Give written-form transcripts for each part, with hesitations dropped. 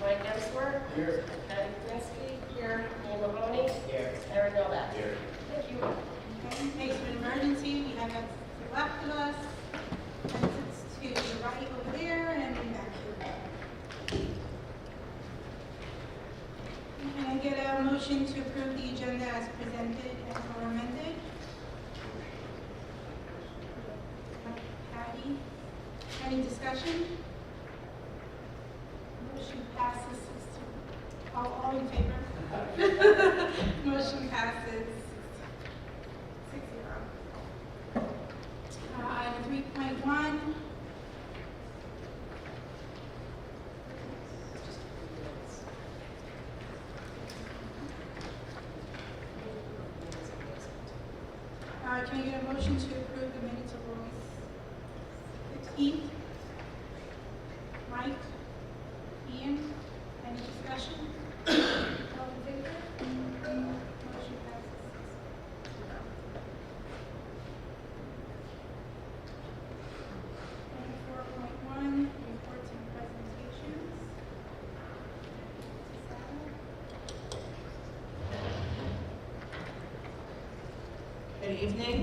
Mike Emsworth. Here. Patty Kaminsky. Here. Ian Mahoney. Here. Eric Novak. Here. Thank you. Okay, in case of an emergency, we have a left of us, exits to the right over there, and then back here. Can I get a motion to approve the agenda as presented and or amended? Patty, any discussion? Motion passes all in favor? Motion passes 6-0. Item 3.1. Can I get a motion to approve the minutes of August 15th? Mike? Ian? Any discussion? All in favor? Motion passes 6-0. 4.1, reports and presentations. Good evening.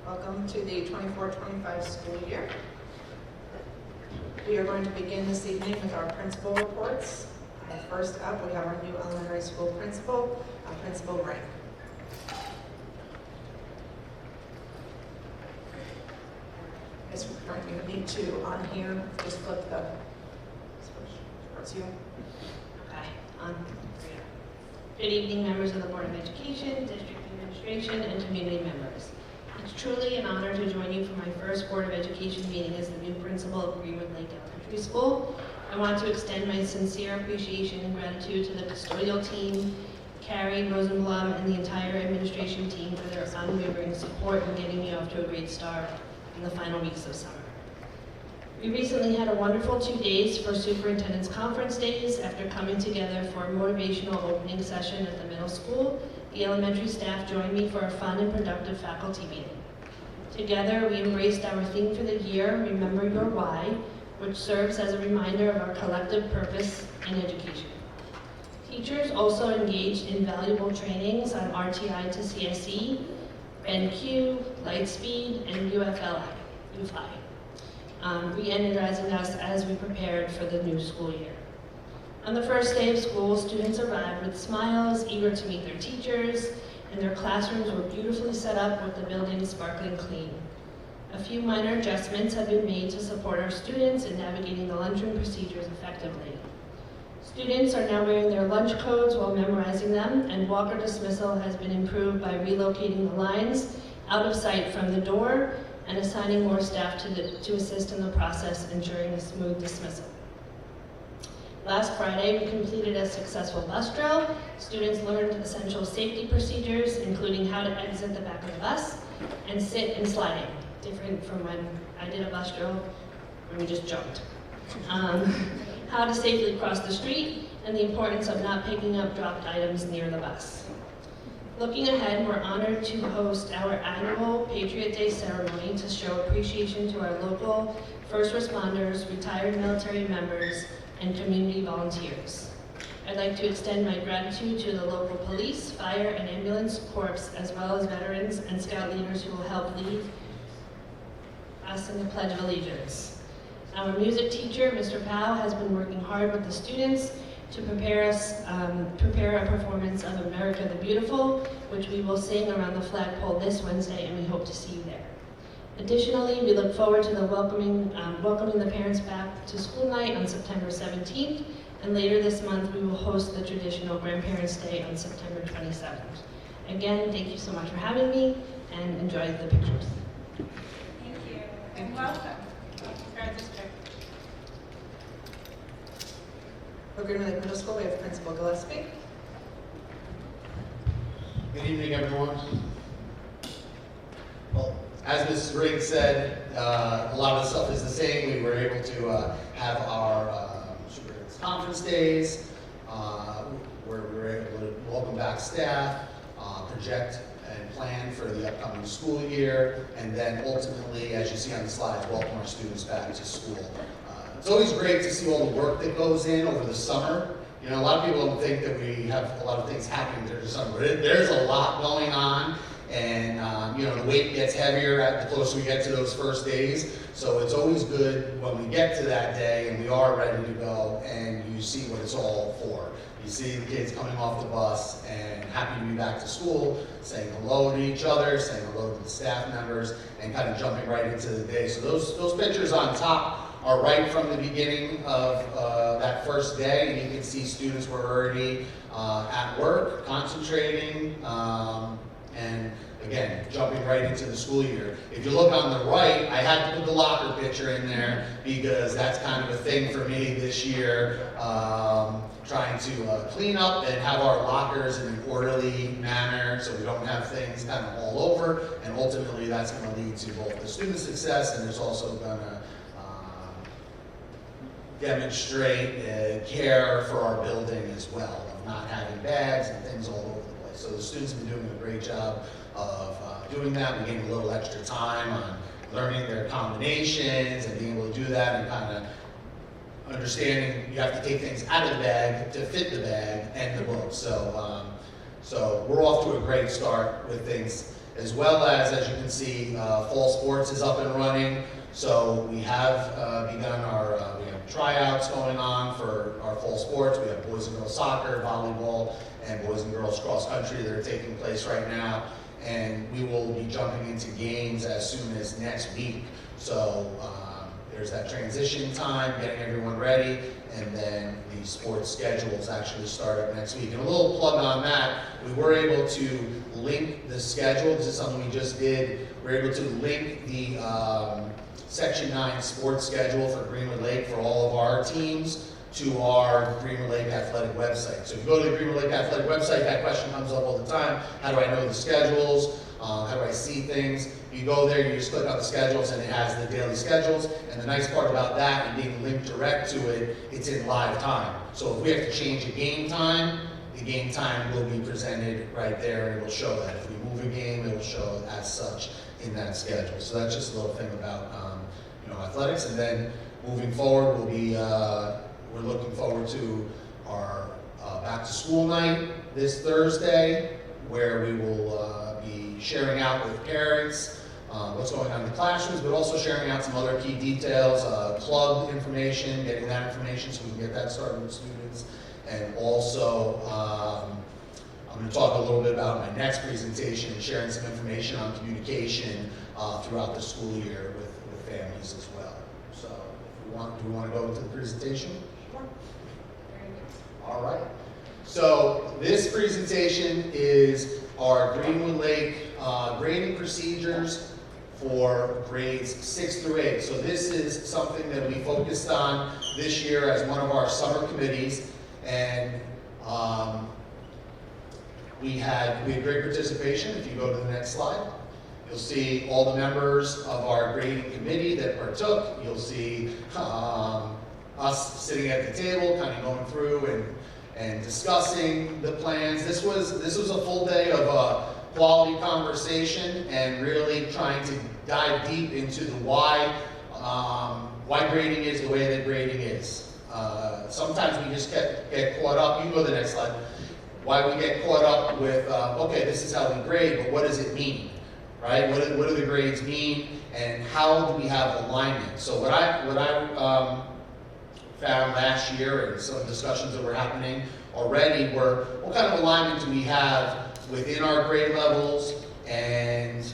Welcome to the 24-25 school year. We are going to begin this evening with our principal reports. First up, we have our new elementary school principal, Principal Rank. Yes, Frank, you need to, on here, just flip the switch towards you. Okay, good evening, members of the Board of Education, District Administration, and community members. It's truly an honor to join you for my first Board of Education meeting as the new principal of Greenwood Lake Elementary School. I want to extend my sincere appreciation and gratitude to the custodial team, Carrie, Rosenblum, and the entire administration team for their unwavering support in getting me off to a great start in the final weeks of summer. We recently had a wonderful 2 days for Superintendent's Conference Days. After coming together for a motivational opening session at the middle school, the elementary staff joined me for a fun and productive faculty meeting. Together, we embraced our theme for the year, Remember Your Why, which serves as a reminder of our collective purpose in education. Teachers also engaged in valuable trainings on RTI to CSE, NQ, Lightspeed, and UFI, re-energizing us as we prepared for the new school year. On the first day of school, students arrived with smiles, eager to meet their teachers, and their classrooms were beautifully set up with the building sparkling clean. A few minor adjustments have been made to support our students in navigating the lunchroom procedures effectively. Students are now wearing their lunch codes while memorizing them, and walker dismissal has been improved by relocating the lines out of sight from the door and assigning more staff to assist in the process, ensuring a smooth dismissal. Last Friday, we completed a successful bus drill. Students learned essential safety procedures, including how to exit the back of the bus and sit in sliding, different from when I did a bus drill where we just jumped. How to safely cross the street, and the importance of not picking up dropped items near the bus. Looking ahead, we're honored to host our annual Patriot Day ceremony to show appreciation to our local first responders, retired military members, and community volunteers. I'd like to extend my gratitude to the local police, fire, and ambulance corps, as well as veterans and scout leaders who will help lead us in the Pledge of Allegiance. Our music teacher, Mr. Powell, has been working hard with the students to prepare a performance of America the Beautiful, which we will sing around the flagpole this Wednesday, and we hope to see you there. Additionally, we look forward to the welcoming the parents back to school night on September 17th, and later this month we will host the traditional Grandparents' Day on September 27th. Again, thank you so much for having me, and enjoy the pictures. Thank you, and welcome to our district. For Greenwood Lake Middle School, we have Principal Gillespie. Good evening, everyone. Well, as Mrs. Riggs said, a lot of the stuff is the same. We were able to have our Superintendent's Conference Days, where we were able to welcome back staff, project and plan for the upcoming school year, and then ultimately, as you see on the slides, welcome our students back to school It's always great to see all the work that goes in over the summer. You know, a lot of people don't think that we have a lot of things happening during the summer, but there's a lot going on, and you know, the weight gets heavier the closer we get to those first days. So it's always good when we get to that day and we are ready to go, and you see what it's all for. You see the kids coming off the bus and happy to be back to school, saying hello to each other, saying hello to the staff members, and kind of jumping right into the day. So those pictures on top are right from the beginning of that first day, and you can see students were already at work, concentrating, and again, jumping right into the school year. If you look on the right, I had to put the locker picture in there because that's kind of a thing for me this year, trying to clean up and have our lockers in an orderly manner so we don't have things kind of all over, and ultimately that's going to lead to both the student success, and there's also going to demonstrate care for our building as well, of not having bags and things all over the place. So the students have been doing a great job of doing that. We gave them a little extra time on learning their combinations and being able to do that, and kind of understanding you have to take things out of the bag to fit the bag and the book. So, so we're off to a great start with things, as well as you can see, fall sports is up and running. So we have begun our we have tryouts going on for our fall sports. We have boys and girls soccer, volleyball, and boys and girls cross country that are taking place right now. And we will be jumping into games as soon as next week. So there's that transition time, getting everyone ready, and then the sports schedules actually start up next week. And a little plug on that, we were able to link the schedule. This is something we just did. We were able to link the Section 9 sports schedule for Greenwood Lake for all of our teams to our Greenwood Lake Athletic website. So if you go to the Greenwood Lake Athletic website, that question comes up all the time. How do I know the schedules? How do I see things? You go there, you just click on the schedules, and it has the daily schedules. And the nice part about that and being linked direct to it, it's in live time. So if we have to change a game time, the game time will be presented right there, and it will show that. If we move a game, it will show as such in that schedule. So that's just a little thing about you know, athletics. And then moving forward, we'll be we're looking forward to our back to school night this Thursday, where we will be sharing out with parents what's going on in the classrooms, but also sharing out some other key details, club information, getting that information so we can get that started with students. And also, I'm going to talk a little bit about my next presentation and sharing some information on communication throughout the school year with families as well. So, do we want to go into the presentation? Sure. All right. So this presentation is our Greenwood Lake grading procedures for grades 6 through 8. So this is something that we focused on this year as one of our summer committees, and we had great participation. If you go to the next slide, you'll see all the members of our grading committee that partook. You'll see us sitting at the table, kind of going through and discussing the plans. This was a full day of quality conversation and really trying to dive deep into the why grading is the way that grading is. Sometimes we just get caught up. You can go to the next slide. Why we get caught up with okay, this is how we grade, but what does it mean, right? What do the grades mean, and how do we have alignment? So what I found last year, and some discussions that were happening already, were what kind of alignment do we have within our grade levels and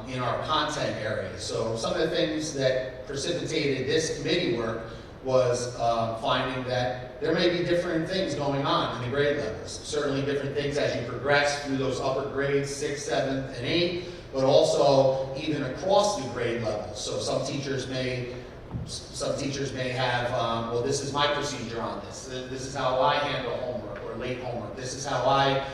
in our content areas. So some of the things that precipitated this committee work was finding that there may be different things going on in the grade levels. Certainly different things as you progress through those upper grades, 6, 7, and 8, but also even across the grade levels. So some teachers may have, well, this is my procedure on this. This is how I handle homework or late homework. This is how I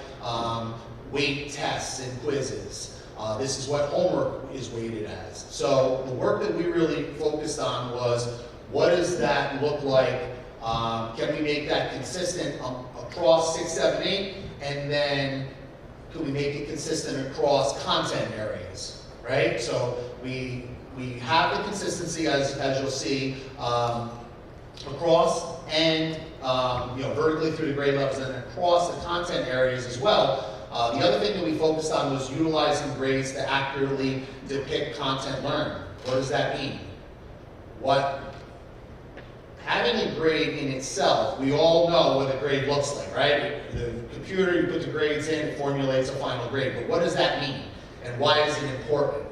weight tests and quizzes. This is what homework is weighted as. So the work that we really focused on was, what does that look like? Can we make that consistent across 6, 7, 8? And then could we make it consistent across content areas, right? So we have the consistency, as you'll see, across and vertically through the grade levels and across the content areas as well. The other thing that we focused on was utilizing grades to accurately depict content learned. What does that mean? Having a grade in itself, we all know what a grade looks like, right? The computer, you put the grades in, it formulates a final grade. But what does that mean? And why is it important?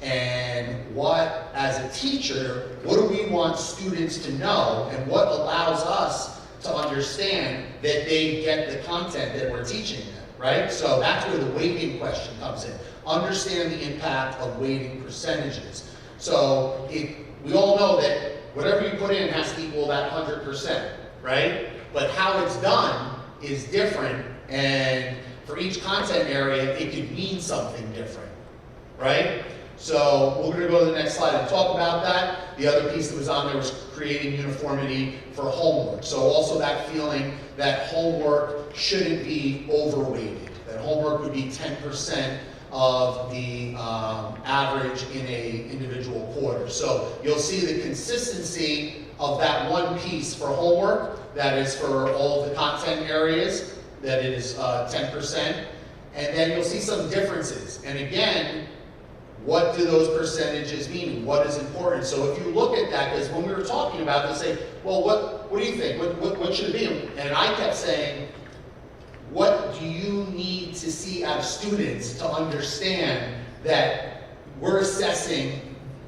And what, as a teacher, what do we want students to know? And what allows us to understand that they get the content that we're teaching them, right? So that's where the weighting question comes in. Understand the impact of weighting percentages. So we all know that whatever you put in has to equal that 100%, right? But how it's done is different, and for each content area, it could mean something different, right? So we're going to go to the next slide and talk about that. The other piece that was on there was creating uniformity for homework. So also that feeling that homework shouldn't be overweighted, that homework would be 10% of the average in a individual quarter. So you'll see the consistency of that one piece for homework, that is for all of the content areas, that it is 10%. And then you'll see some differences. And again, what do those percentages mean? What is important? So if you look at that, because when we were talking about this, say, well, what do you think? What should it be? And I kept saying, what do you need to see out of students to understand that we're assessing,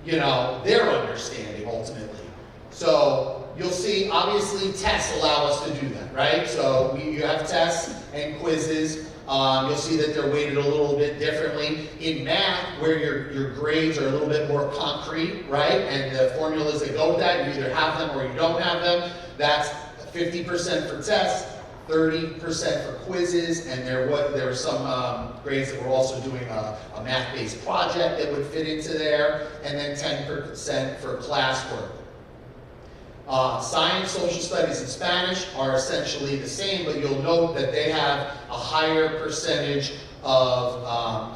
their understanding ultimately? So you'll see, obviously, tests allow us to do that, right? So you have tests and quizzes. You'll see that they're weighted a little bit differently. In math, where your grades are a little bit more concrete, right? And the formulas that go with that, you either have them or you don't have them. That's 50% for tests, 30% for quizzes, and there were some grades that were also doing a math-based project that would fit into there, and then 10% for classwork. Science, social studies, and Spanish are essentially the same, but you'll note that they have a higher percentage of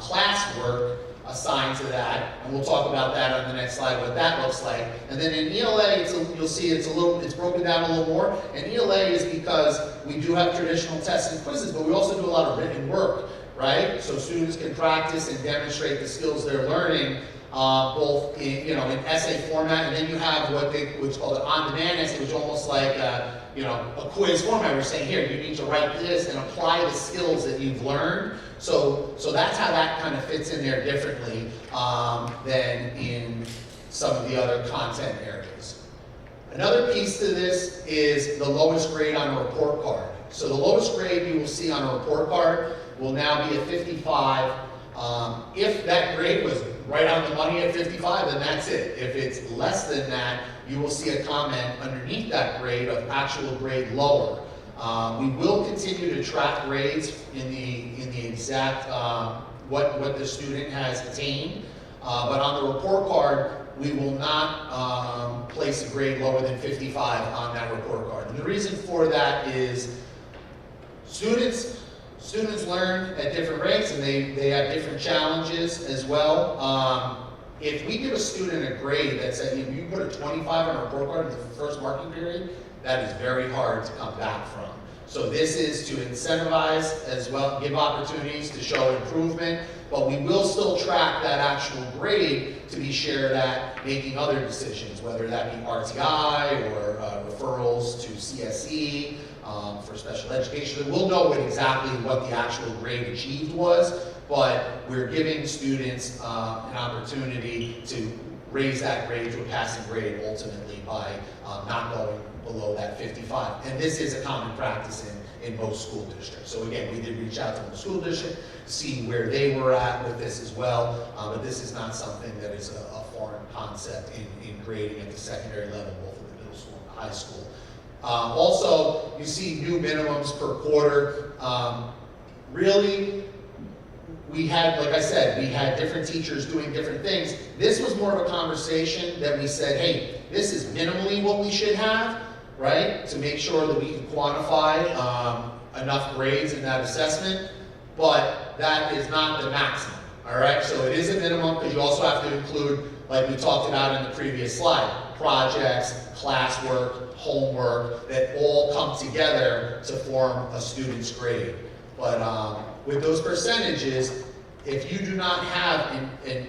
classwork assigned to that, and we'll talk about that on the next slide, what that looks like. And then in ELA, you'll see it's broken down a little more, and ELA is because we do have traditional tests and quizzes, but we also do a lot of written work, right? So students can practice and demonstrate the skills they're learning, both in essay format, and then you have what's called an on-demand essay, which is almost like a quiz format. We're saying, here, you need to write this and apply the skills that you've learned. So that's how that kind of fits in there differently than in some of the other content areas. Another piece to this is the lowest grade on a report card. So the lowest grade you will see on a report card will now be a 55. If that grade was right on the money at 55, then that's it. If it's less than that, you will see a comment underneath that grade of actual grade lower. We will continue to track grades in the exact what the student has attained, but on the report card, we will not place a grade lower than 55 on that report card. And the reason for that is students learn at different rates, and they have different challenges as well. If we give a student a grade that says, if you put a 25 on a report card in the first marking period, that is very hard to come back from. So this is to incentivize as well, give opportunities to show improvement, but we will still track that actual grade to be shared at making other decisions, whether that be RTI or referrals to CSE, for special education. We'll know exactly what the actual grade achieved was, but we're giving students an opportunity to raise that grade to a passing grade ultimately by not going below that 55. And this is a common practice in most school districts. So again, we did reach out to the school district, see where they were at with this as well, but this is not something that is a foreign concept in grading at the secondary level, both at the middle school and the high school. Also, you see new minimums per quarter. Really, we had, like I said, we had different teachers doing different things. This was more of a conversation that we said, hey, this is minimally what we should have, right? To make sure that we can quantify enough grades in that assessment, but that is not the maximum, all right? So it is a minimum because you also have to include, like we talked about in the previous slide, projects, classwork, homework, that all come together to form a student's grade. But with those percentages, if you do not have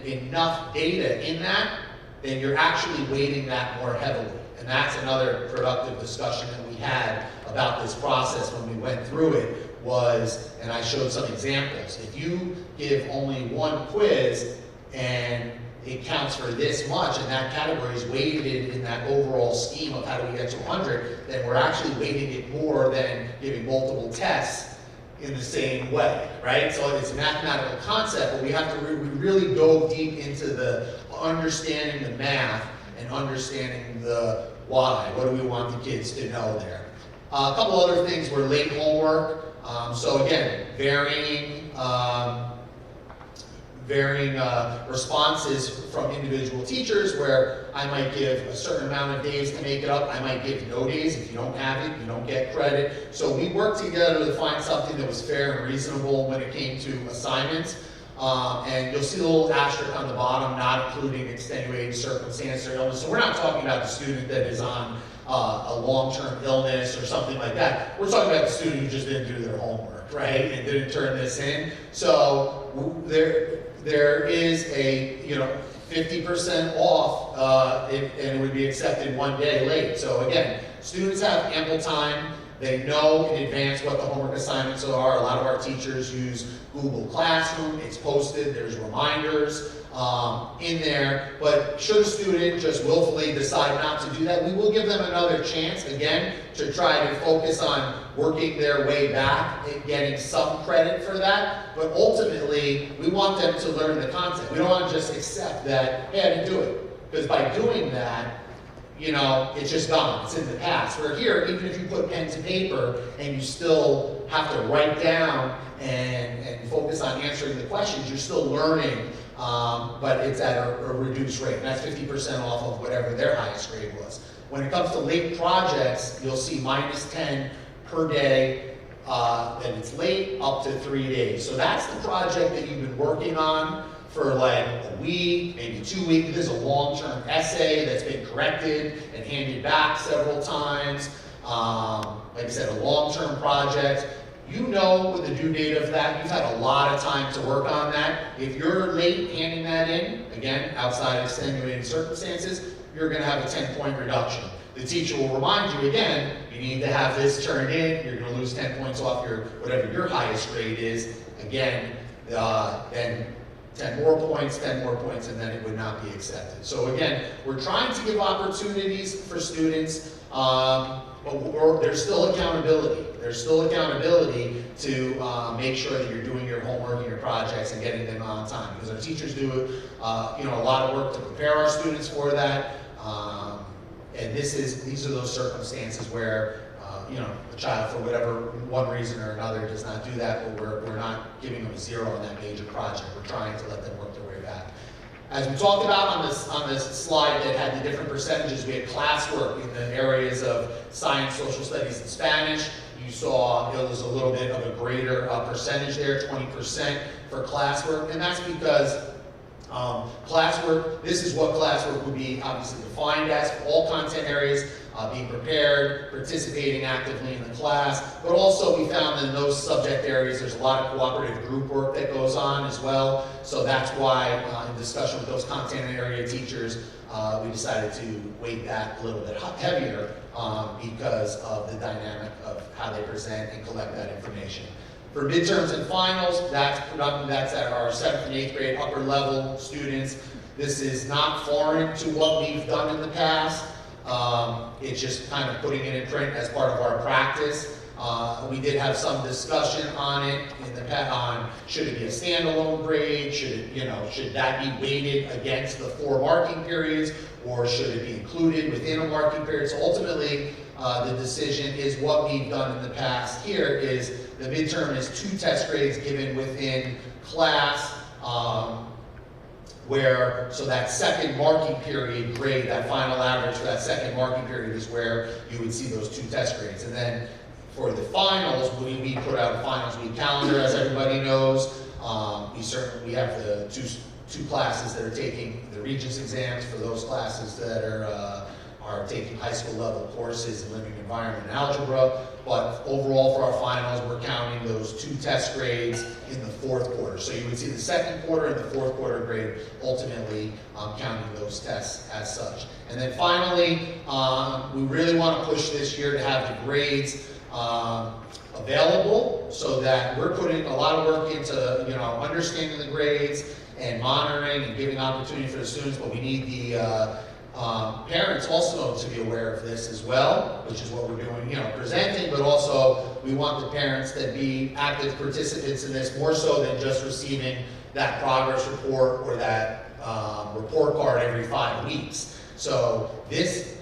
enough data in that, then you're actually weighting that more heavily. And that's another productive discussion that we had about this process when we went through it was, and I showed some examples, if you give only one quiz and it counts for this much and that category is weighted in that overall scheme of how do we get to 100, then we're actually weighting it more than giving multiple tests in the same way, right? So it's a mathematical concept, but we have to we really go deep into the understanding the math and understanding the why. What do we want the kids to know there? A couple other things were late homework. So again, varying responses from individual teachers where I might give a certain amount of days to make it up. I might give no days. If you don't have it, you don't get credit. So we worked together to find something that was fair and reasonable when it came to assignments. And you'll see a little asterisk on the bottom, not including extenuating circumstance or illness. So we're not talking about the student that is on a long-term illness or something like that. We're talking about the student who just didn't do their homework, right, and didn't turn this in. So there is a 50% off, and it would be accepted one day late. So again, students have ample time. They know in advance what the homework assignments are. A lot of our teachers use Google Classroom. It's posted. There's reminders in there. But should a student just willfully decide not to do that, we will give them another chance, again, to try to focus on working their way back and getting some credit for that. But ultimately, we want them to learn the content. We don't want to just accept that, hey, I didn't do it. Because by doing that, it's just gone. It's in the past. Where here, even if you put pen to paper and you still have to write down and focus on answering the questions, you're still learning, but it's at a reduced rate. And that's 50% off of whatever their highest grade was. When it comes to late projects, you'll see -10 per day that it's late, up to 3 days. So that's the project that you've been working on for like a week, maybe 2 weeks. This is a long-term essay that's been corrected and handed back several times. Like I said, a long-term project. You know with the due date of that, you've had a lot of time to work on that. If you're late handing that in, again, outside of extenuating circumstances, you're gonna have a 10-point reduction. The teacher will remind you again, you need to have this turned in, you're gonna lose 10 points off whatever your highest grade is. Again, then 10 more points, and then it would not be accepted. So again, we're trying to give opportunities for students, but there's still accountability. There's still accountability to make sure that you're doing your homework and your projects and getting them on time. Because our teachers do a lot of work to prepare our students for that. And these are those circumstances where a child, for whatever one reason or another, does not do that, but we're not giving them a 0 on that major project. We're trying to let them work their way back. As we talked about on this slide that had the different percentages, we had classwork in the areas of science, social studies, and Spanish. You saw it was a little bit of a greater percentage there, 20% for classwork, and that's because classwork, this is what classwork would be obviously defined as, all content areas, being prepared, participating actively in the class, but also we found that in those subject areas there's a lot of cooperative group work that goes on as well. So that's why in discussion with those content area teachers, we decided to weight that a little bit heavier because of the dynamic of how they present and collect that information. For midterms and finals, that's at our 7th and 8th grade upper level students. This is not foreign to what we've done in the past. It's just kind of putting it in print as part of our practice. We did have some discussion on it in the past on should it be a standalone grade, should that be weighted against the 4 marking periods, or should it be included within a marking period? So ultimately, the decision is what we've done in the past here is the midterm is 2 test grades given within class, so that second marking period grade, that final average for that second marking period is where you would see those 2 test grades. And then for the finals, we put out a finals week calendar, as everybody knows. We have the two classes that are taking the Regents exams for those classes that are are taking high school level courses in living environment and algebra. But overall for our finals, we're counting those 2 test grades in the 4th quarter. So you would see the 2nd quarter and the 4th quarter grade ultimately counting those tests as such. And then finally, we really want to push this year to have the grades available, so that we're putting a lot of work into, you know, understanding the grades and monitoring and giving opportunity for the students, but we need the parents also to be aware of this as well, which is what we're doing, you know, presenting, but also we want the parents to be active participants in this, more so than just receiving that progress report or that report card every 5 weeks. So this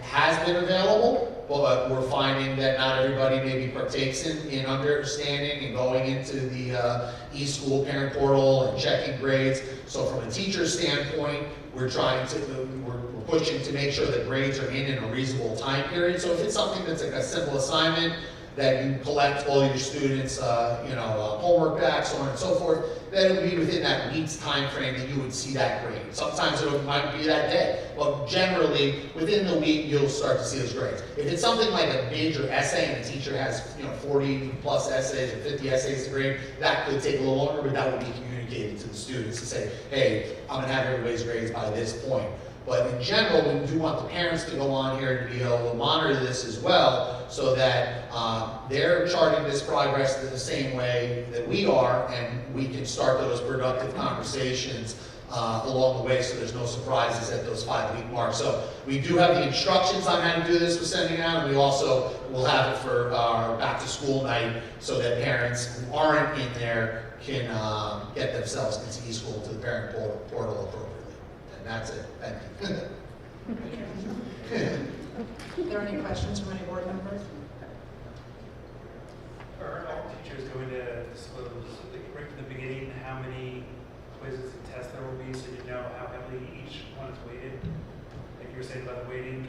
has been available, but we're finding that not everybody maybe partakes in understanding and going into the eSchool parent portal and checking grades. So from a teacher standpoint, we're pushing to make sure that grades are in a reasonable time period. So if it's something that's like a simple assignment that you collect all your students, homework back, so on and so forth, then it would be within that week's time frame that you would see that grade. Sometimes it might be that day, but generally within the week you'll start to see those grades. If it's something like a major essay and the teacher has 40 plus essays or 50 essays to grade, that could take a little longer, but that would be communicated to the students to say, hey, I'm going to have everybody's grades by this point. But in general, we do want the parents to go on here and be able to monitor this as well, so that they're charting this progress in the same way that we are, and we can start those productive conversations along the way, so there's no surprises at those 5-week marks. So we do have the instructions on how to do this with sending out, and we also will have it for our back to school night, so that parents who aren't in there can get themselves into eSchool to the parent portal appropriately. That's it. Thank you. Are there any questions from any board members? Are all teachers going to disclose, like, right from the beginning, how many quizzes and tests there will be, so you know how heavily each one is weighted? Like you were saying about the weighting?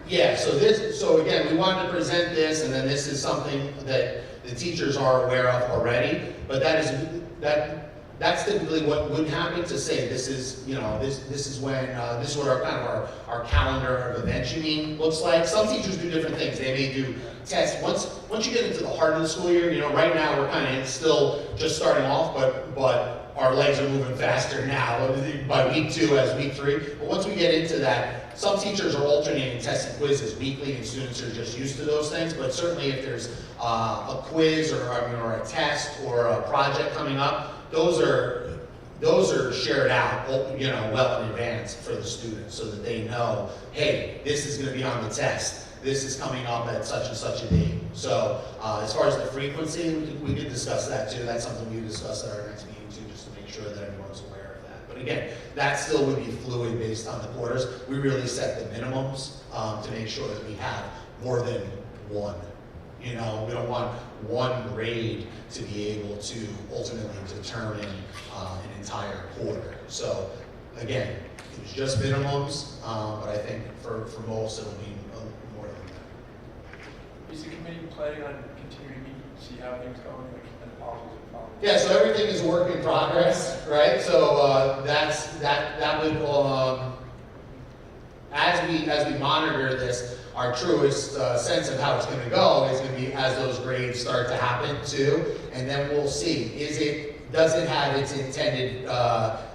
Yeah, so again, we wanted to present this, and then this is something that the teachers are aware of already, but that's typically what would happen, to say this is, this is when, this is what our calendar of events looks like. Some teachers do different things. They may do tests. Once you get into the heart of the school year, right now we're kind of still just starting off, but our legs are moving faster now by week 2 as week 3. But once we get into that, some teachers are alternating tests and quizzes weekly, and students are just used to those things. But certainly if there's a quiz or a test or a project coming up, those are shared out, well in advance for the students, so that they know, hey, this is going to be on the test. This is coming up at such and such a date. So as far as the frequency, we could discuss that too. That's something we discuss at our next meeting too, just to make sure that everyone's aware of that. But again, that still would be fluid based on the quarters. We really set the minimums to make sure that we have more than one. We don't want one grade to be able to ultimately determine an entire quarter. So again, it was just minimums, but I think for most it'll be more than that. Is the committee planning on continuing to meet, see how things go, and policies are followed? Yeah, so everything is a work in progress, right? So that would as we monitor this, our truest sense of how it's going to go is going to be as those grades start to happen too, and then we'll see, does it have its intended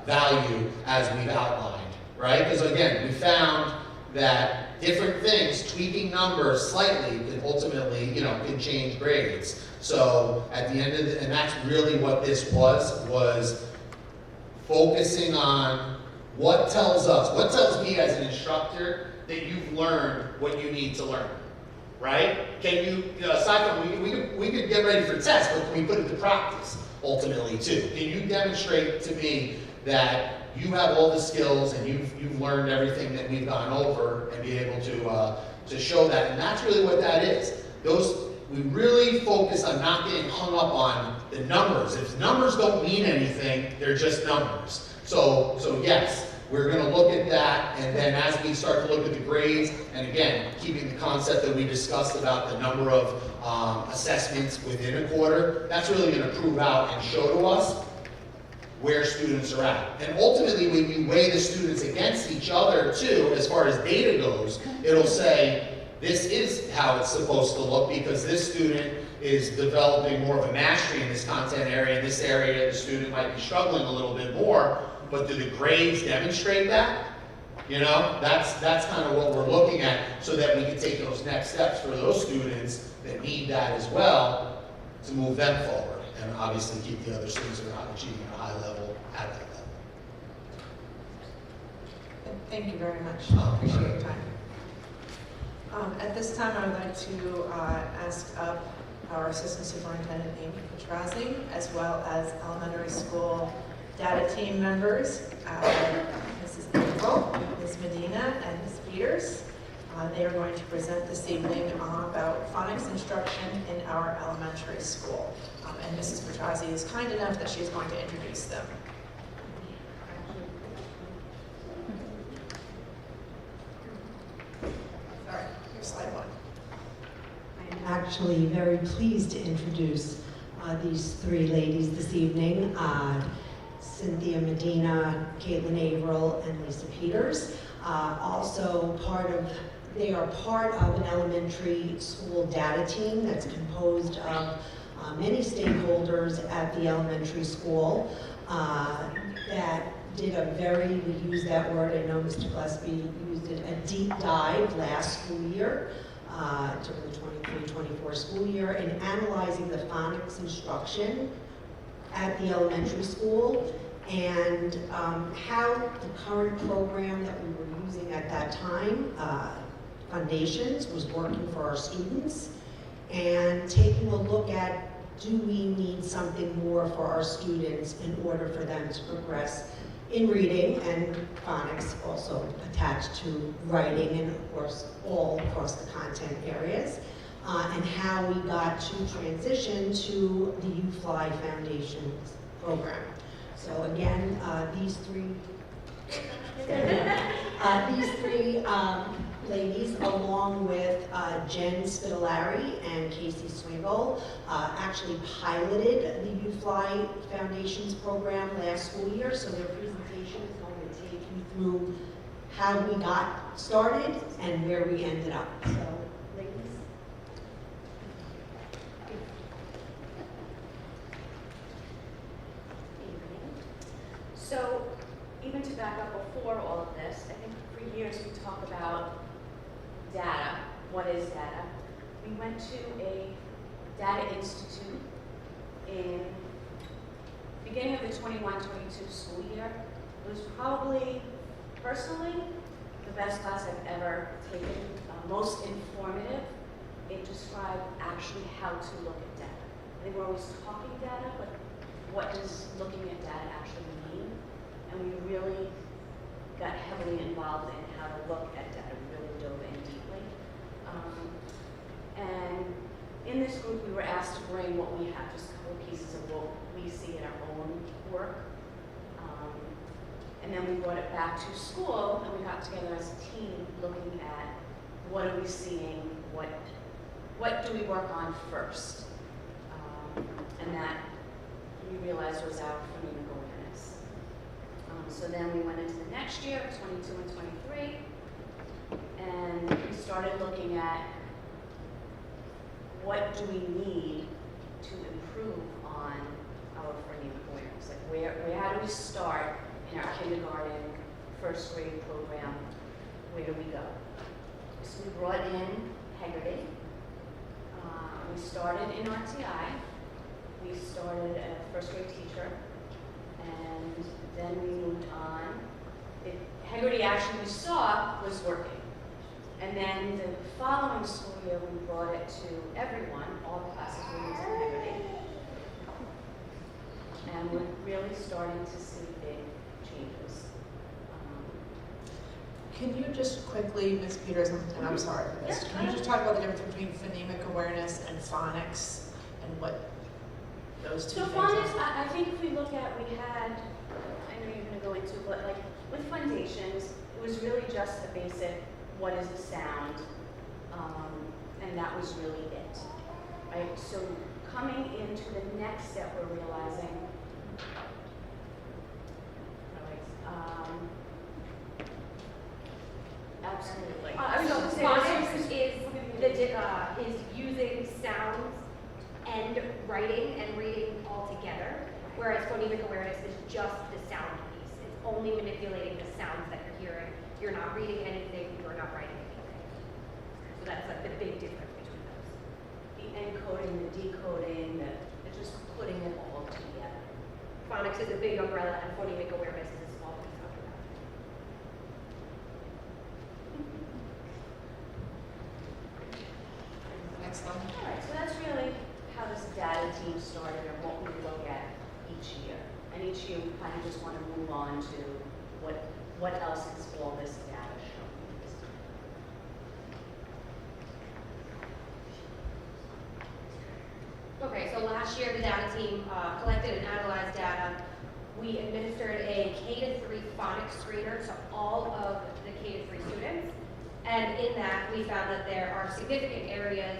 value as we've outlined, right? Because again, we found that different things, tweaking numbers slightly, can ultimately, can change grades. So at the end of and that's really what this was focusing on what tells me as an instructor that you've learned what you need to learn, right? Can you, aside from, we could get ready for tests, but can we put it to practice ultimately too? Can you demonstrate to me that you have all the skills and you've learned everything that we've gone over, and be able to show that? And that's really what that is. We really focus on not getting hung up on the numbers. If numbers don't mean anything, they're just numbers. So yes, we're going to look at that, and then as we start to look at the grades, and again, keeping the concept that we discussed about the number of assessments within a quarter, that's really going to prove out and show to us where students are at. And ultimately, when you weigh the students against each other too, as far as data goes, it'll say, this is how it's supposed to look because this student is developing more of a mastery in this content area. In this area, the student might be struggling a little bit more, but do the grades demonstrate that? You know, that's kind of what we're looking at so that we can take those next steps for those students that need that as well to move them forward. And obviously keep the other students who are not achieving at a high level at that level. Thank you very much. Appreciate your time. At this time, I would like to ask up our Assistant Superintendent, Amy Petrozzi, as well as elementary school data team members, Mrs. Engel, Ms. Medina, and Ms. Peters. They are going to present this evening about phonics instruction in our elementary school. And Mrs. Petrozzi is kind enough that she's going to introduce them. Sorry, here's slide one. I'm actually very pleased to introduce these three ladies this evening, Cynthia Medina, Caitlin Averill, and Lisa Peters. They are part of an elementary school data team that's composed of many stakeholders at the elementary school that did we use that word, I know Mr. Gillespie used it, a deep dive last school year, during the 23-24 school year, in analyzing the phonics instruction at the elementary school and how the current program that we were using at that time, Foundations, was working for our students, and taking a look at, do we need something more for our students in order for them to progress in reading, and phonics also attached to writing, and of course all across the content areas, and how we got to transition to the U-Fly Foundations program. So again, these three ladies, along with Jen Spitolari and Casey Swingle, actually piloted the U-Fly Foundations program last school year, so their presentation is going to take you through how we got started and where we ended up. So, ladies. So, even to back up before all of this, I think for years we talk about data. What is data? We went to a data institute in beginning of the 21-22 school year. It was probably, personally, the best class I've ever taken, most informative. It described actually how to look at data. I think we're always talking data, but what does looking at data actually mean? And we really got heavily involved in how to look at data. We really dove in deeply. And in this group, we were asked to bring what we have, just a couple of pieces of what we see in our own work. And then we brought it back to school, and we got together as a team looking at what are we seeing, what do we work on first? And that we realized was our phonemic awareness. So then we went into the next year, 22 and 23, and we started looking at what do we need to improve on our phonemic awareness? Like how do we start in our kindergarten, first grade program? Where do we go? So we brought in Hegarty. We started in RTI. We started a first grade teacher, and then we moved on. Hegarty actually we saw was working. And then the following school year, we brought it to everyone, all the classes were using Hegarty. And we're really starting to see big changes. Can you just quickly, Ms. Peters, and I'm sorry for this, can you just talk about the difference between phonemic awareness and phonics and what those two So things phonics, are? I think if we look at, we had, I know you're going to go into, but like with Foundations, it was really just a basic, what is the sound, and that was really it, right? So coming into the next step, we're realizing Absolutely. I was going to say, phonics is using sounds and writing and reading all together, whereas phonemic awareness is just the sound piece. It's only manipulating the sounds that you're hearing. You're not reading anything, you're not writing anything. So that's like the big difference between those. The encoding, the decoding, just putting it all together. Phonics is a big umbrella and phonemic awareness is a small piece under that. Next one. All right, so that's really how this data team started and what we look at each year. And each year we kind of just want to move on to what else is all this data showing us. Okay, so last year the data team collected and analyzed data. We administered a K-3 phonics screener to all of the K-3 students. And in that, we found that there are significant areas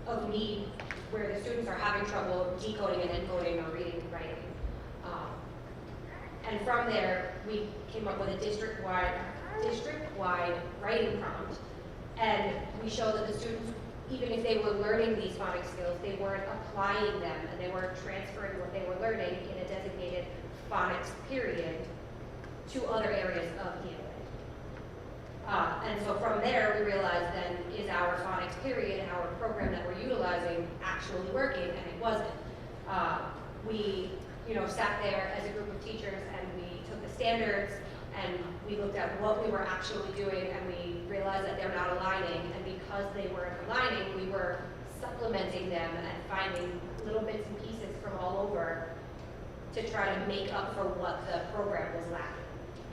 of need where the students are having trouble decoding and encoding or reading and writing. And from there, we came up with a district-wide writing prompt. And we showed that the students, even if they were learning these phonics skills, they weren't applying them and they weren't transferring what they were learning in a designated phonics period to other areas of healing. And so from there, we realized then, is our phonics period and our program that we're utilizing actually working? And it wasn't. We sat there as a group of teachers and we took the standards and we looked at what we were actually doing and we realized that they're not aligning. And because they weren't aligning, we were supplementing them and finding little bits and pieces from all over to try to make up for what the program was lacking.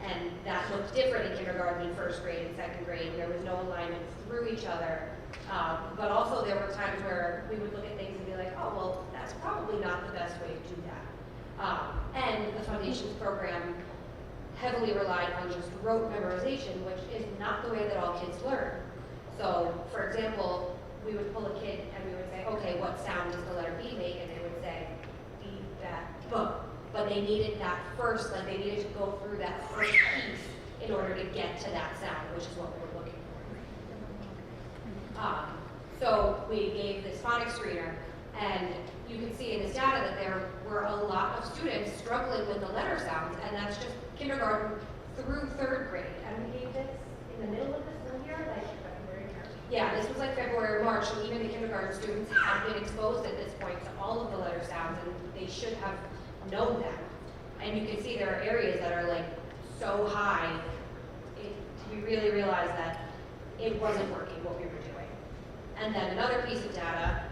And that looked different in kindergarten and first grade and second grade. There was no alignment through each other. But also there were times where we would look at things and be like, oh, well, that's probably not the best way to do that. And the Foundations program heavily relied on just rote memorization, which is not the way that all kids learn. So, for example, we would pull a kid and we would say, okay, what sound does the letter B make? And they would say, B, that, B. But they needed that first, like they needed to go through that first piece in order to get to that sound, which is what we were looking for. So we gave this phonics screener, and you can see in this data that there were a lot of students struggling with the letter sounds, and that's just kindergarten through third grade. And we gave this in the middle of the school year, like February, March. Yeah, this was like February or March, and even the kindergarten students have been exposed at this point to all of the letter sounds, and they should have known that. And you can see there are areas that are like so high, we really realized that it wasn't working what we were doing. And then another piece of data,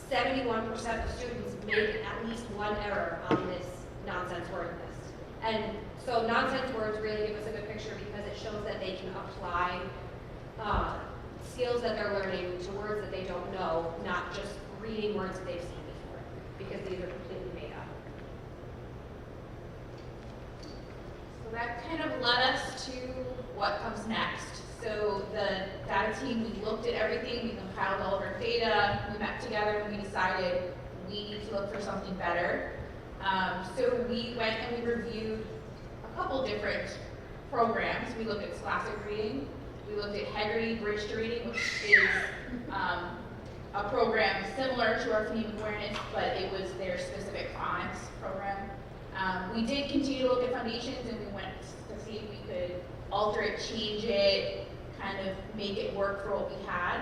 71% of students make at least one error on this nonsense word list. And so nonsense words really give us a good picture because it shows that they can apply skills that they're learning to words that they don't know, not just reading words that they've seen before, because these are completely made up. So that kind of led us to what comes next. So the data team, we looked at everything, we compiled all of our data, we met together and we decided we need to look for something better. So we went and we reviewed a couple different programs. We looked at Scholastic Reading, we looked at Heggerty Bridge to Reading, which is a program similar to our phonemic awareness, but it was their specific phonics program. We did continue to look at Foundations and we went to see if we could alter it, change it, kind of make it work for what we had.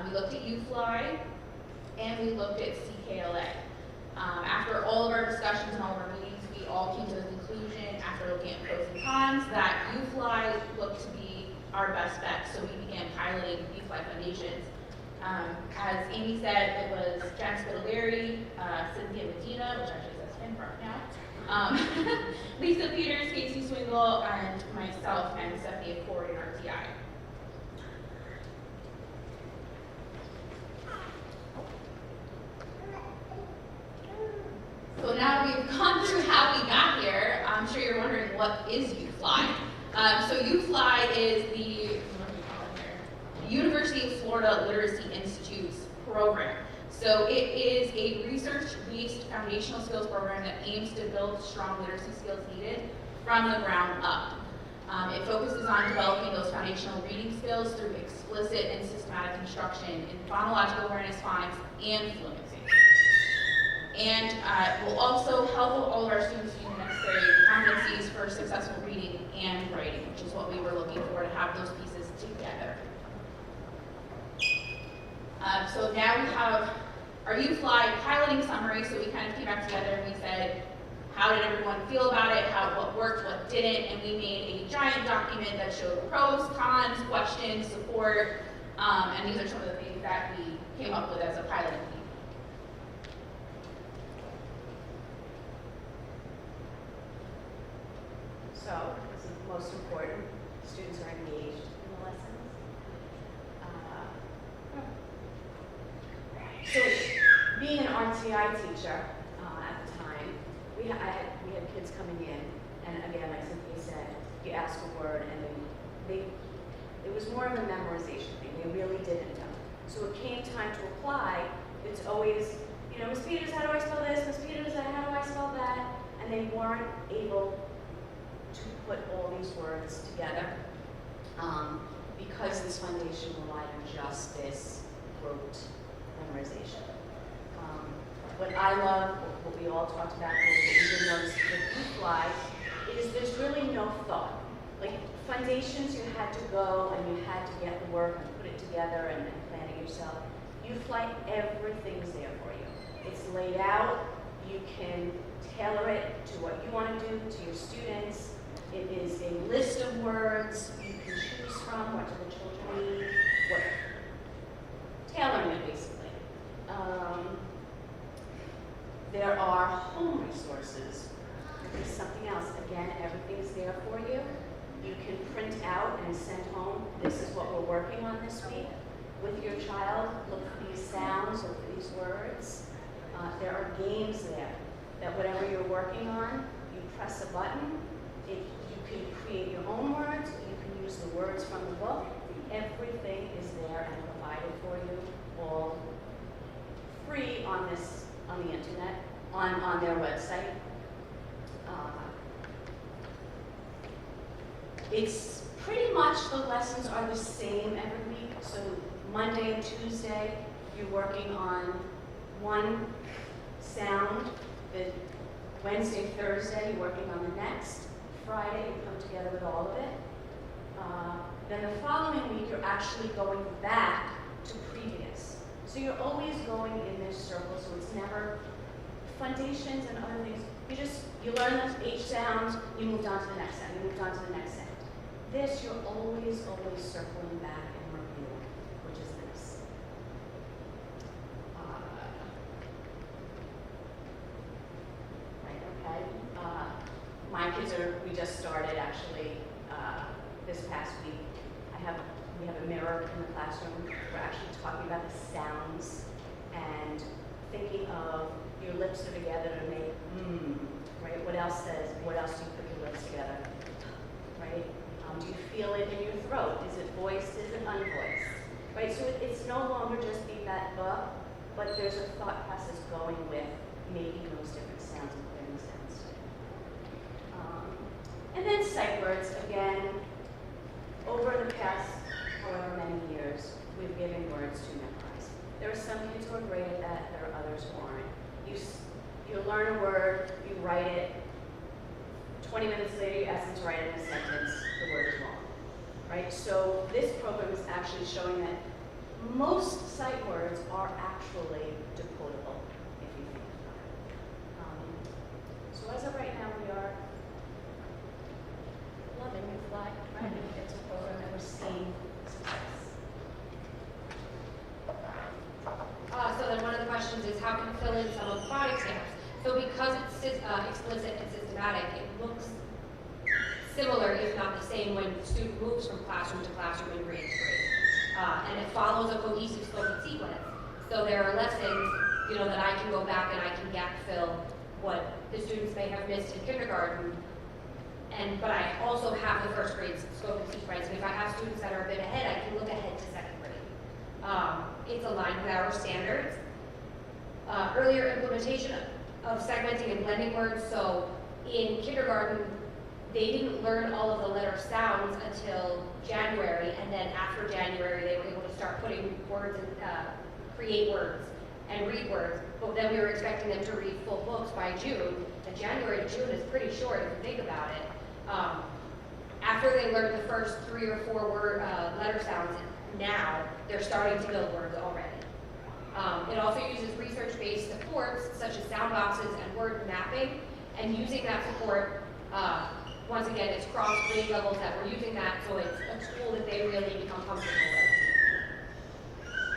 We looked at UFly and we looked at CKLA. After all of our discussions and all of our meetings, we all came to the conclusion, after looking at pros and cons, that UFly looked to be our best bet, so we began piloting UFly Foundations. As Amy said, it was Jen Spitaleri, Cynthia Medina, which actually says Finbrook now, Lisa Peters, Casey Swingle, and myself and Stephanie Ford in RTI. So now we've gone through how we got here, I'm sure you're wondering what is UFly. So UFly is the University of Florida Literacy Institute's program. So it is a research-based foundational skills program that aims to build strong literacy skills needed from the ground up. It focuses on developing those foundational reading skills through explicit and systematic instruction in phonological awareness, phonics, and fluency. And will also help all of our students use the necessary competencies for successful reading and writing, which is what we were looking for, to have those pieces together. So now we have our U-Fly piloting summary, so we kind of came back together and we said, how did everyone feel about it, what worked, what didn't, and we made a giant document that showed pros, cons, questions, support, and these are some of the things that we came up with as a piloting team. So, this is most important, students are engaged in the lessons. So, being an RTI teacher at the time, we had kids coming in, and again, like Cynthia said, you ask a word, and it was more of a memorization thing. They really didn't know. So it came time to apply. It's always, Miss Peters, how do I spell this? Miss Peters, how do I spell that? And they weren't able to put all these words together because this foundation relied on just this rote memorization. What I love, what we all talked about, and what we did notice with U-Fly, is there's really no thought. Like foundations, you had to go and you had to get the work and put it together and plan it yourself. U-Fly, everything's there for you. It's laid out. You can tailor it to what you want to do to your students. It is a list of words you can choose from. What do the children need? Tailoring it, basically. There are home resources. There's something else. Again, everything's there for you. You can print out and send home. This is what we're working on this week with your child. Look for these sounds, look for these words. There are games there that whatever you're working on, you press a button. You can create your own words. You can use the words from the book. Everything is there and provided for you, all free on the internet, on their website. It's pretty much the lessons are the same every week. So Monday and Tuesday, you're working on one sound. Wednesday, Thursday, you're working on the next. Friday, you come together with all of it. Then the following week, you're actually going back to previous. So you're always going in this circle, so it's never foundations and other things. You learn the H sounds, you moved on to the next sound, you moved on to the next sound. This, you're always circling back and reviewing, which is nice. Right, okay. My kids we just started actually this past week. We have a mirror in the classroom. We're actually talking about the sounds and thinking of your lips are together to make right? What else do you put your lips together? Right? Do you feel it in your throat? Is it voiced? Is it unvoiced? Right? So it's no longer just being that book, but there's a thought process going with making those different sounds and putting the sounds together. And then sight words, again, over the past however many years, we've given words to memorize. There are some kids who are great at that, there are others who aren't. You learn a word, you write it, 20 minutes later you ask them to write it in a sentence, the word is wrong. Right? So this program is actually showing that most sight words are actually decodable, if you think about it. So as of right now, we are loving U-Fly, right? It's a program that we're seeing success. So then one of the questions is how can you fill in some of the phonics gaps? So because it's explicit and systematic, it looks similar, if not the same, when the student moves from classroom to classroom in grade 3. And it follows a cohesive spoken sequence. So there are lessons, that I can go back and I can gap fill what the students may have missed in kindergarten. But I also have the first grade spoken sequence. And if I have students that are a bit ahead, I can look ahead to second grade. It's aligned with our standards. earlier implementation of segmenting and blending words. So in kindergarten, they didn't learn all of the letter sounds until January, and then after January, they were able to start putting words and create words and read words. But then we were expecting them to read full books by June, and January to June is pretty short if you think about it. After they learned the first 3 or 4 word letter sounds, now they're starting to build words already. It also uses research-based supports such as sound boxes and word mapping, and using that support, once again, it's cross grade levels that we're using that, so it's a tool that they really become comfortable with.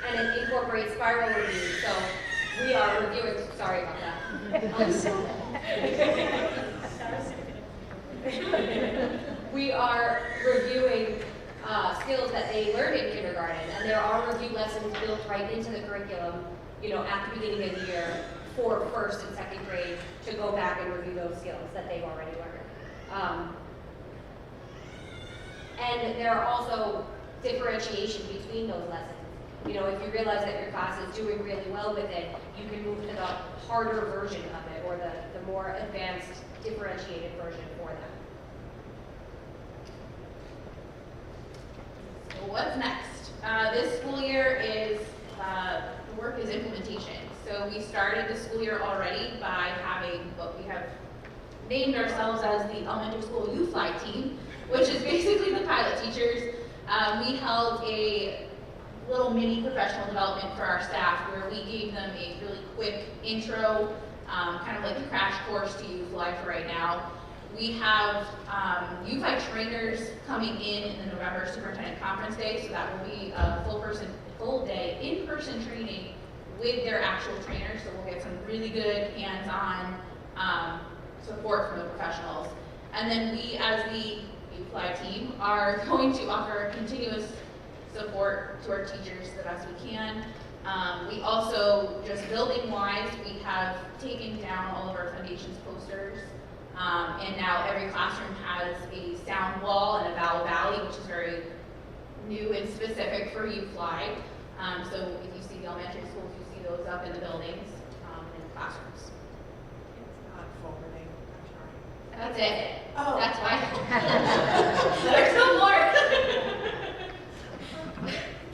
And it incorporates spiral reviews, so we are reviewing, sorry about that. We are reviewing skills that they learned in kindergarten, and there are review lessons built right into the curriculum, you know, at the beginning of the year for 1st and 2nd grade to go back and review those skills that they've already learned. And there are also differentiation between those lessons. You know, if you realize that your class is doing really well with it, you can move to the harder version of it, or the more advanced, differentiated version for them. So what's next? This school year is, the work is implementation. So we started the school year already by having what we have named ourselves as the Elementary School U-Fly team, which is basically the pilot teachers. We held a little mini professional development for our staff where we gave them a really quick intro, kind of like a crash course to U-Fly for right now. We have U-Fly trainers coming in the November Superintendent Conference Day, so that will be a full day in-person training with their actual trainers, so we'll get some really good hands-on support from the professionals. And then we, as the U-Fly team, are going to offer continuous support to our teachers the best we can. We also, just building-wise, we have taken down all of our foundations posters, and now every classroom has a sound wall and a Vowel Valley, which is very new and specific for U-Fly. So if you see the elementary schools, you see those up in the buildings, in the classrooms. It's not forwarding, I'm That's it. Oh. That's why. There's no more.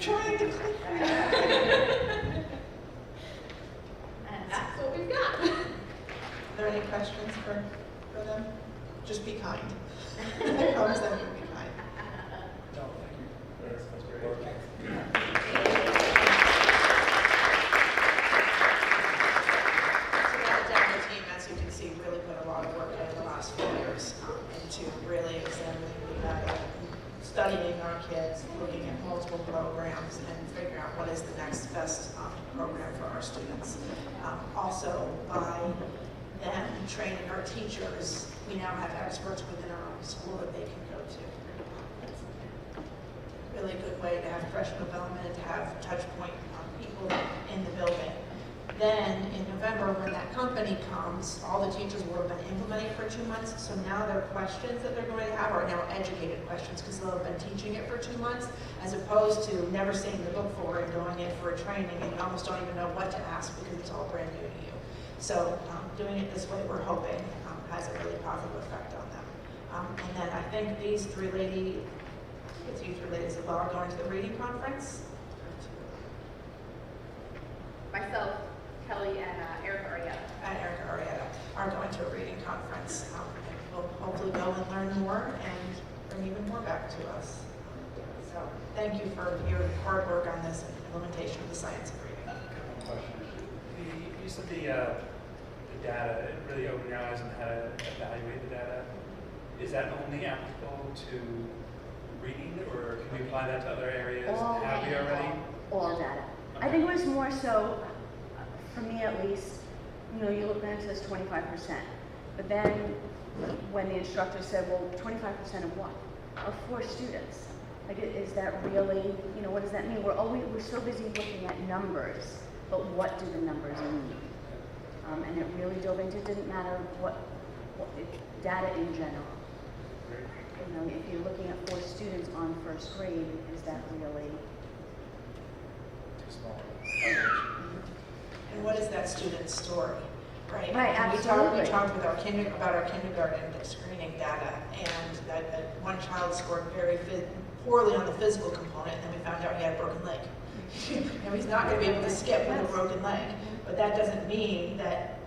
trying to click. And that's what we've got. Are there any questions for them? Just be kind. I promise them you'll be kind. No, thank you. That's great. So that demo team, as you can see, really put a lot of work in the last 4 years into really examining the data, studying our kids, looking at multiple programs, and figuring out what is the next best program for our students. Also, by them training our teachers, we now have experts within our own school that they can go to. Really good way to have professional development and to have touch point people in the building. Then in November, when that company comes, all the teachers will have been implementing for 2 months. So now their questions that they're going to have are now educated questions because they'll have been teaching it for 2 months, as opposed to never seeing the book for and going in for a training and you almost don't even know what to ask because it's all brand new to you. So doing it this way, we're hoping has a really positive effect on them. And then I think these 3 ladies as well are going to the reading conference. Myself, Kelly, and Erica Arietta. And Erica Arietta are going to a reading conference. And we'll hopefully go and learn more and bring even more back to us. So thank you for your hard work on this implementation of the science of reading. You said the data, really opening our eyes on how to evaluate the data. Is that only applicable to reading, or can we apply that to other areas? Have we already? All data. I think it was more so, for me at least, you know, you look at it, it says 25%. But then when the instructor said, well, 25% of what? Of 4 students. Like, is that really, you know, what does that mean? We're so busy looking at numbers, but what do the numbers mean? And it really dove into, it didn't matter what data in general. You know, if you're looking at 4 students on 1st grade, is that really? And and what is that student's story, right? Right, And absolutely. We talked with about our kindergarten screening data, and that one child scored very poorly on the physical component, and then we found out he had a broken leg. He's not going to be able to skip with a broken leg, but that doesn't mean that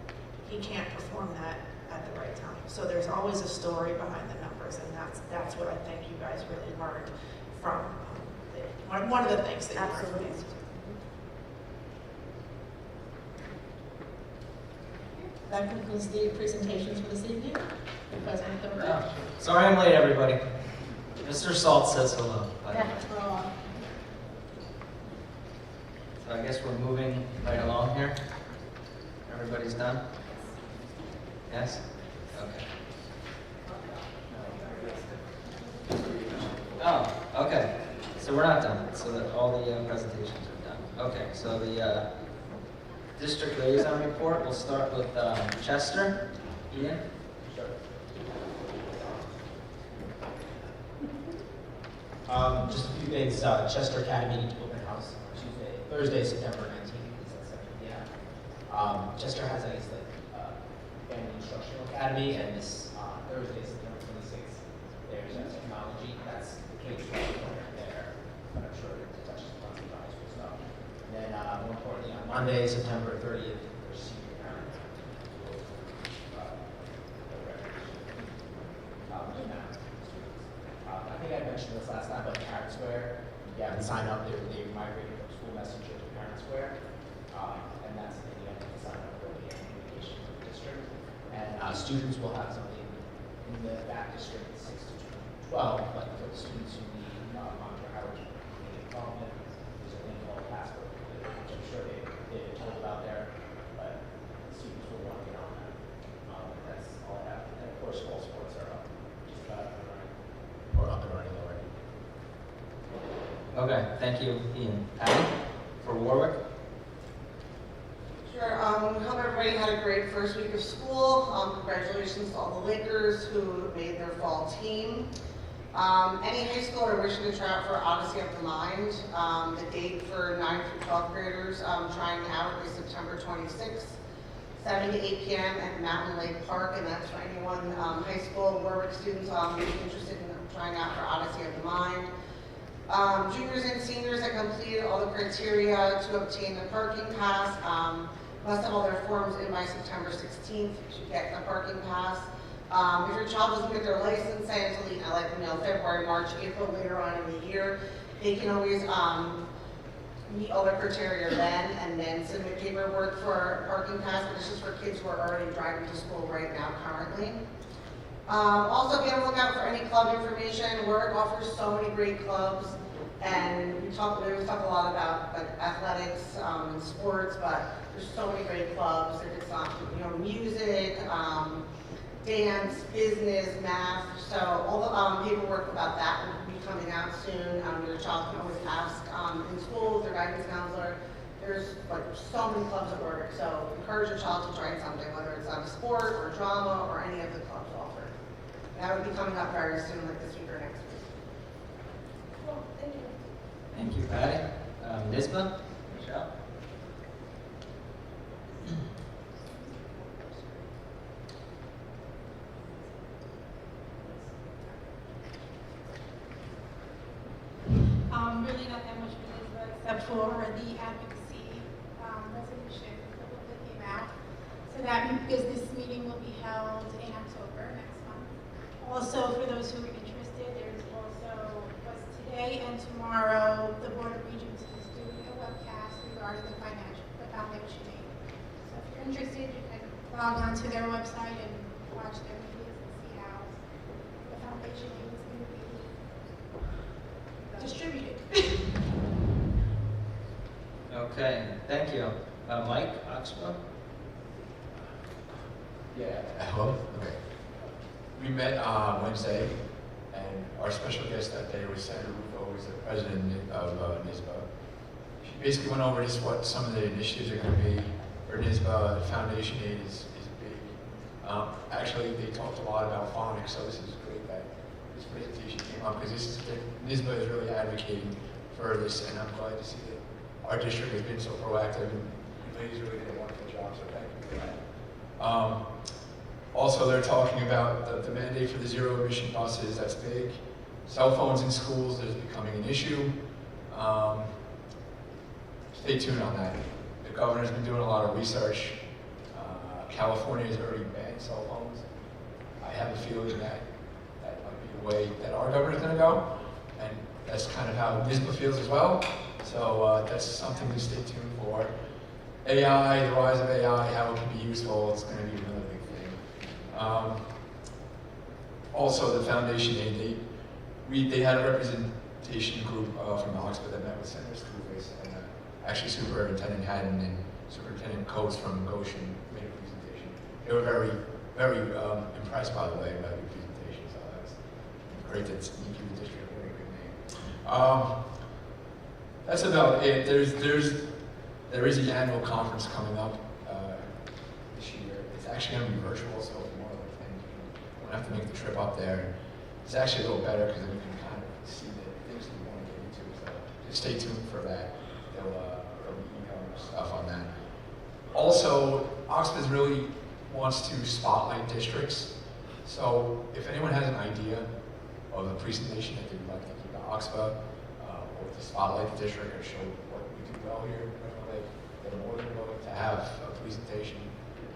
he can't perform that at the right time. So there's always a story behind the numbers, and that's what I think you guys really learned from one of the things that you learned from Absolutely. these. That concludes the presentations for this evening. President Thornton. Sorry I'm late, everybody. Mr. Salt says hello. by the way. So I guess we're moving right along here. Everybody's done? Yes? Okay. Oh, okay. So we're not done. So that all the presentations are done. Okay, so the district liaison report, we'll start with Chester. Ian? Just a few things. Chester Academy open house Thursday, September 19th is at 7 p.m. Chester has a family instructional academy, and this Thursday, September 26th, there's technology. That's the K-12 program there, but I'm sure it touches lots of high school stuff. And then more importantly, on Monday, September 30th, there's senior parent. I think I mentioned this last time, but Parent Square, you haven't signed up, they migrated from School Messenger to Parent Square, and that's the end of the sign up for the communication with the district. And students will have something in that district 6 to 12, but for the students who need monitor hours for community involvement, there's a thing called Passport, which I'm sure they've told about there, but students will want to get on that. That's all I have. And of course, all sports are up, just about up and running, or up and running already. Okay, thank you, Ian. Patty, for Warwick? Sure. Hope everybody had a great first week of school. Congratulations to all the Lakers who made their fall team. Any high schooler wishing to try out for Odyssey of the Mind, the date for 9th through 12th graders trying out is September 26th, 7 to 8 p.m. at Mountain Lake Park, and that's for anyone high school Warwick students interested in trying out for Odyssey of the Mind. Juniors and seniors that completed all the criteria to obtain the parking pass must have all their forms in by September 16th to get the parking pass. If your child doesn't get their license, say until February, March, April, later on in the year, they can always meet all their criteria then and then submit paperwork for a parking pass, but it's just for kids who are already driving to school right now currently. Also, be on the lookout for any club information. Warwick offers so many great clubs, and we always talk a lot about athletics and sports, but there's so many great clubs. It's music, dance, business, math. So all the paperwork about that will be coming out soon. Your child can always ask in school with their guidance counselor. There's so many clubs at Warwick, so encourage your child to try something, whether it's a sport or drama or any of the clubs offered. That would be coming up very soon, like this week or next week. Cool, thank you. Thank you, Patty. Nisba? Michelle? Really not that much for this, except for the advocacy resolution that came out. So that business meeting will be held in October next month. Also, for those who are interested, there's also, today and tomorrow, the Board of Regents is doing a webcast regarding the foundation aid. So if you're interested, you can log on to their website and watch their meetings and see how the foundation aid is going to be distributed. Okay, thank you. Mike Oxbow? Yeah, hello. Okay. We met Wednesday, and our special guest that day was Senator Rufo, who's the president of NISBA. She basically went over just what some of the initiatives are going to be for NISBA. Foundation aid is big. Actually, they talked a lot about phonics, so this is great that this presentation came up, because NISBA is really advocating for this, and I'm glad to see that our district has been so proactive in ladies really did a wonderful job, so thank you for that. Also, they're talking about the mandate for the zero emission buses. That's big. Cell phones in schools is becoming an issue. Stay tuned on that. The governor's been doing a lot of research. California has already banned cell phones. I have a feeling that that might be the way that our governor's going to go, and that's kind of how NISBA feels as well. So that's something to stay tuned for. AI, the rise of AI, how it can be useful, it's going to be another big thing. Also, the Foundation Aid, they had a representation group from the Oxford that met with Senator Screwface, and actually Superintendent Haddon and Superintendent Coates from Goshen made a presentation. They were very, very impressed, by the way, by your presentation, so that's great that you give the district a very good name. That's about it. There is the annual conference coming up this year. It's actually going to be virtual, so if you want to attend, you don't have to make the trip up there. It's actually a little better because then you can kind of see the things that you want to get into. So just stay tuned for that. They'll email stuff on that. Also, Oxford really wants to spotlight districts. So if anyone has an idea of the presentation that they would like to give to Oxford, or to spotlight the district or show what we do well here, they're more than willing to have a presentation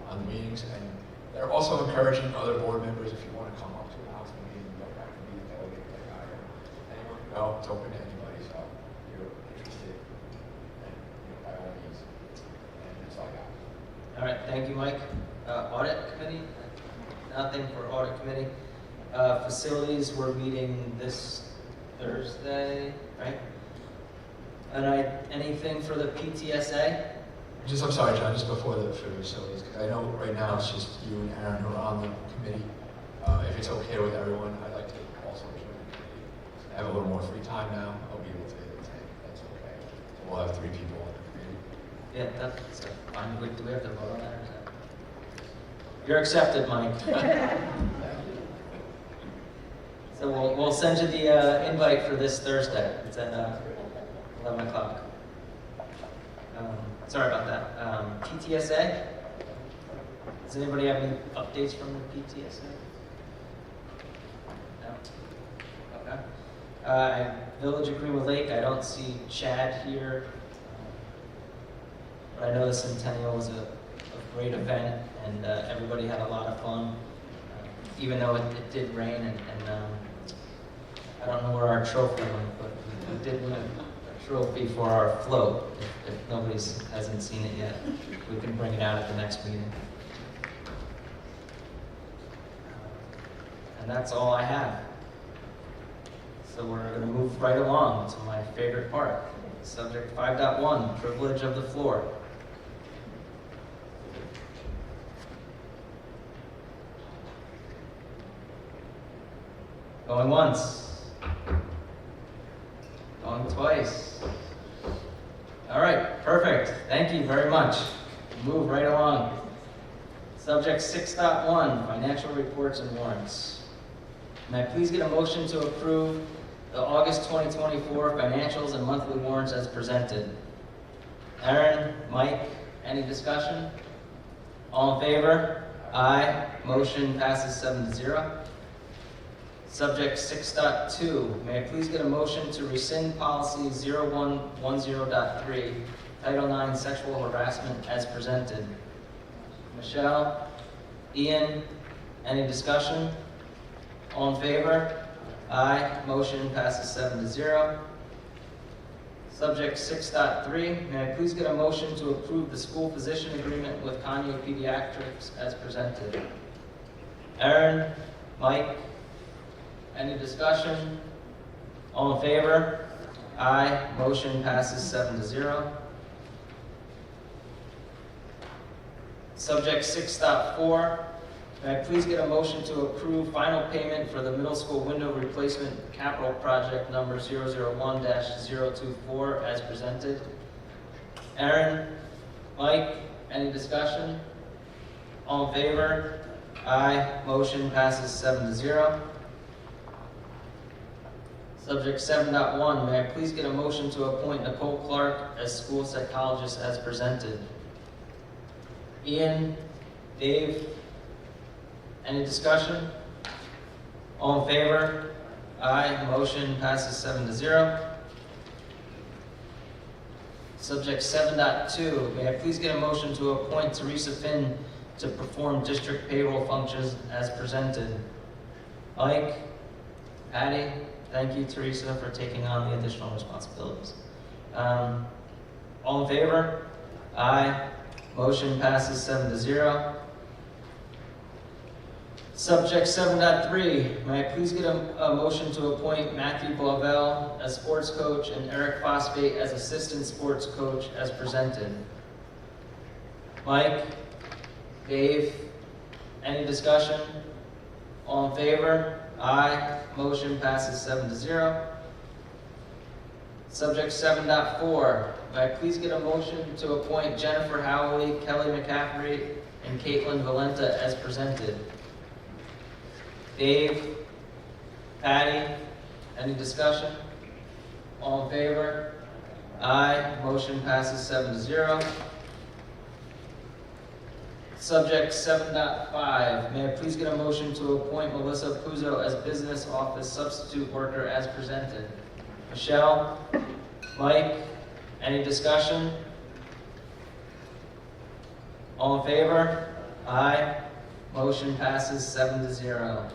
on the meetings. And they're also encouraging other board members, if you want to come up to an Oxford meeting, you don't have to be a delegate like I am. Anyone can go, it's open to anybody, so if you're interested, then by all means. And that's all I got. All right, thank you, Mike. Audit committee? Nothing for audit committee. Facilities, we're meeting this Thursday, right? And anything for the PTSA? I'm sorry, John, just before the facilities, because I know right now it's just you and Aaron who are on the committee. If it's okay with everyone, I'd like to also join the committee. I have a little more free time now. I'll be able to attend. That's okay. So we'll have 3 people on the committee. Yeah, that's fine. Do we have to vote on that? Or is that? You're accepted, Mike. So we'll send you the invite for this Thursday. It's at 11 o'clock. Sorry about that. PTSA? Does anybody have any updates from the PTSA? No? Okay. Village of Greenwood Lake, I don't see Chad here. But I know the Centennial was a great event, and everybody had a lot of fun, even though it did rain, and I don't know where our trophy went, but we did win a trophy for our float. If nobody hasn't seen it yet, we can bring it out at the next meeting. And that's all I have. So we're going to move right along to my favorite part. Subject 5.1, privilege of the floor. Going once. Going twice. All right, perfect. Thank you very much. Move right along. Subject 6.1, financial reports and warrants. May I please get a motion to approve the August 2024 financials and monthly warrants as presented? Aaron, Mike, any discussion? All in favor? Aye. Motion passes 7-0. Subject 6.2, may I please get a motion to rescind policy 0110.3, Title IX sexual harassment as presented? Michelle? Ian? Any discussion? All in favor? Aye. Motion passes 7-0. Subject 6.3, may I please get a motion to approve the school physician agreement with Kanye Pediatrics as presented? Aaron? Mike? Any discussion? All in favor? Aye. Motion passes 7-0. Subject 6.4, may I please get a motion to approve final payment for the middle school window replacement capital project number 001-024 as presented? Aaron? Mike? Any discussion? All in favor? Aye. Motion passes 7-0. Subject 7.1, may I please get a motion to appoint Nicole Clark as school psychologist as presented? Ian, Dave, any discussion? All in favor? Aye, motion passes 7-0. Subject 7.2, may I please get a motion to appoint Teresa Finn to perform district payroll functions as presented? Mike, Patty, thank you, Teresa, for taking on the additional responsibilities. All in favor? Aye. Motion passes 7-0. Subject 7.3, may I please get a motion to appoint Matthew Blavel as sports coach and Eric Phosphate as assistant sports coach as presented? Mike, Dave, any discussion? All in favor? Aye. Motion passes 7-0. Subject 7.4, may I please get a motion to appoint Jennifer Howley, Kelly McCaffrey, and Caitlin Valenta as presented? Dave, Patty, any discussion? All in favor? Aye. Motion passes 7-0. Subject 7.5, may I please get a motion to appoint Melissa Puzo as business office substitute worker as presented? Michelle, Mike, any discussion? All in favor? Aye. Motion passes 7-0.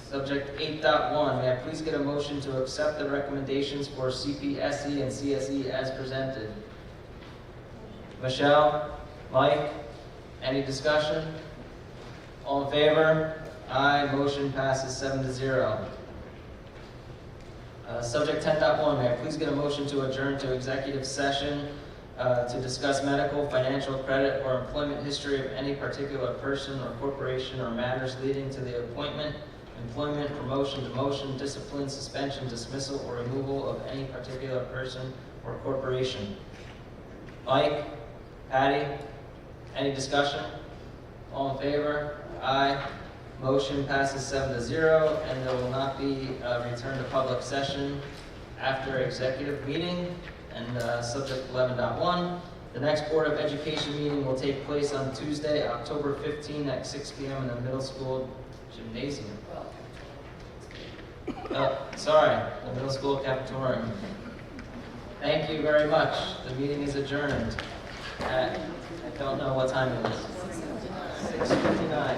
Subject 8.1, may I please get a motion to accept the recommendations for CPSE and CSE as presented? Michelle, Mike, any discussion? All in favor? Aye. Motion passes 7-0. Subject 10.1, may I please get a motion to adjourn to executive session to discuss medical, financial, credit, or employment history of any particular person or corporation or matters leading to the appointment, employment, promotion, demotion, discipline, suspension, dismissal, or removal of any particular person or corporation. Mike, Patty, any discussion? All in favor? Aye. Motion passes 7-0, and there will not be a return to public session after executive meeting. And subject 11.1, the next Board of Education meeting will take place on Tuesday, October 15 at 6 p.m. in the middle school gymnasium. The middle school cafeteria. Thank you very much. The meeting is adjourned at, I don't know what time it is, 6:59.